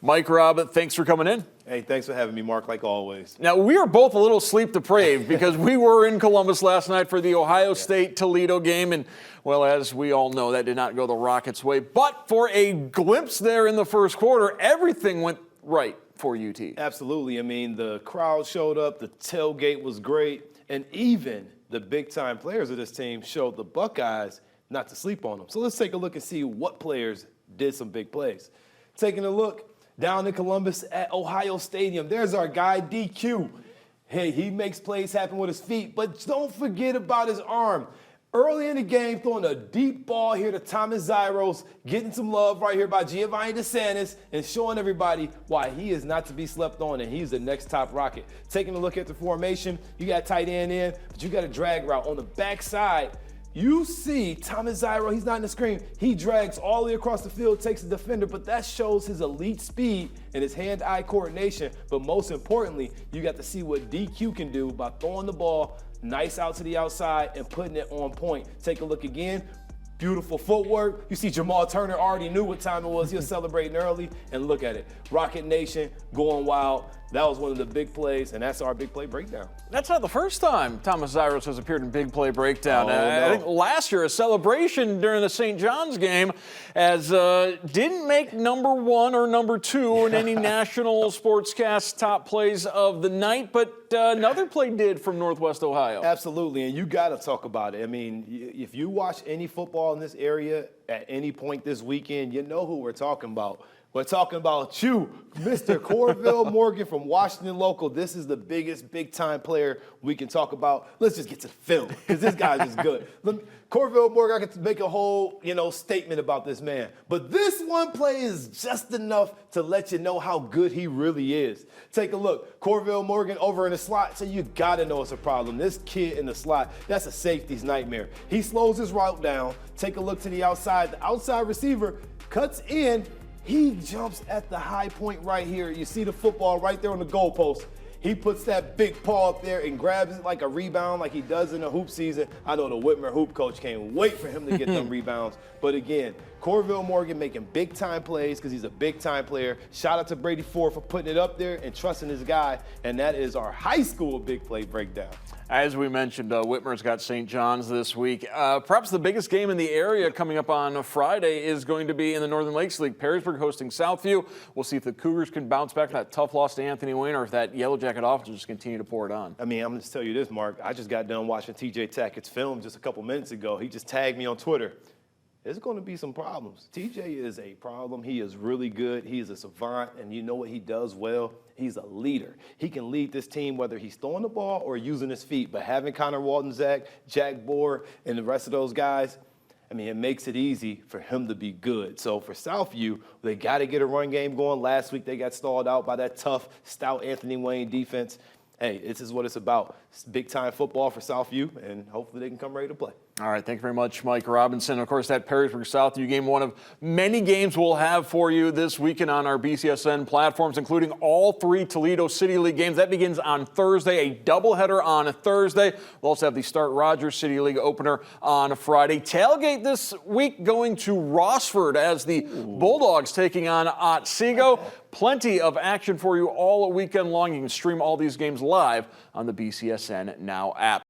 Mike, Rob, thanks for coming in. Hey, thanks for having me, Mark, like always. Now, we are both a little sleep deprived because we were in Columbus last night for the Ohio State-Toledo game, and, well, as we all know, that did not go the Rockets' way. But for a glimpse there in the first quarter, everything went right for UT. Absolutely. I mean, the crowd showed up, the tailgate was great, and even the big-time players of this team showed the Buckeyes not to sleep on them. So let's take a look and see what players did some big plays. Taking a look down in Columbus at Ohio Stadium, there's our guy DQ. Hey, he makes plays happen with his feet, but don't forget about his arm. Early in the game, throwing a deep ball here to Thomas Zyros, getting some love right here by Giovanni DeSantis, and showing everybody why he is not to be slept on, and he's the next top Rocket. Taking a look at the formation, you got tight end in, but you got a drag route on the backside. You see Thomas Zyro, he's not in the screen. He drags all the way across the field, takes the defender, but that shows his elite speed and his hand-eye coordination. But most importantly, you got to see what DQ can do by throwing the ball nice out to the outside and putting it on point. Take a look again. Beautiful footwork. You see Jamal Turner already knew what time it was. He was celebrating early, and look at it. Rocket Nation going wild. That was one of the big plays, and that's our big play breakdown. That's not the first time Thomas Zyros has appeared in Big Play Breakdown. No. I think last year, a celebration during the St. John's game as didn't make number one or number two in any national sportscast top plays of the night, but another play did from Northwest Ohio. Absolutely, and you got to talk about it. I mean, if you watch any football in this area at any point this weekend, you know who we're talking about. We're talking about you, Mr. Corville Morgan from Washington Local. This is the biggest big-time player we can talk about. Let's just get to the film, because this guy's just good. Corville Morgan, I could make a whole, statement about this man. But this one play is just enough to let you know how good he really is. Take a look. Corville Morgan over in the slot, so you got to know it's a problem. This kid in the slot, that's a safety's nightmare. He slows his route down. Take a look to the outside. The outside receiver cuts in. He jumps at the high point right here. You see the football right there on the goalpost. He puts that big paw up there and grabs it like a rebound like he does in the hoop season. I know the Whitmer hoop coach can't wait for him to get them rebounds. But again, Corville Morgan making big-time plays because he's a big-time player. Shout out to Brady Ford for putting it up there and trusting his guy. And that is our high school big play breakdown. As we mentioned, Whitmer's got St. John's this week. Perhaps the biggest game in the area coming up on Friday is going to be in the Northern Lakes League. Perrysburg hosting Southview. We'll see if the Cougars can bounce back from that tough loss to Anthony Wayne or if that Yellow Jacket offense will just continue to pour it on. I mean, I'm going to tell you this, Mark. I just got done watching TJ Tackett's film just a couple minutes ago. He just tagged me on Twitter. There's going to be some problems. TJ is a problem. He is really good. He is a savant, and you know what he does well? He's a leader. He can lead this team whether he's throwing the ball or using his feet. But having Connor Walton-Zach, Jack Bohr, and the rest of those guys, I mean, it makes it easy for him to be good. So for Southview, they got to get a run game going. Last week they got stalled out by that tough, stout Anthony Wayne defense. Hey, this is what it's about. It's big-time football for Southview, and hopefully they can come ready to play. All right, thank you very much, Mike Robinson. Of course, that Perrysburg-Southview game, one of many games we'll have for you this weekend on our BCSN platforms, including all three Toledo City League games. That begins on Thursday, a doubleheader on a Thursday. We'll also have the Start Rogers City League opener on a Friday. Tailgate this week going to Rossford as the Bulldogs taking on Otsego. Plenty of action for you all weekend long. You can stream all these games live on the BCSN Now app.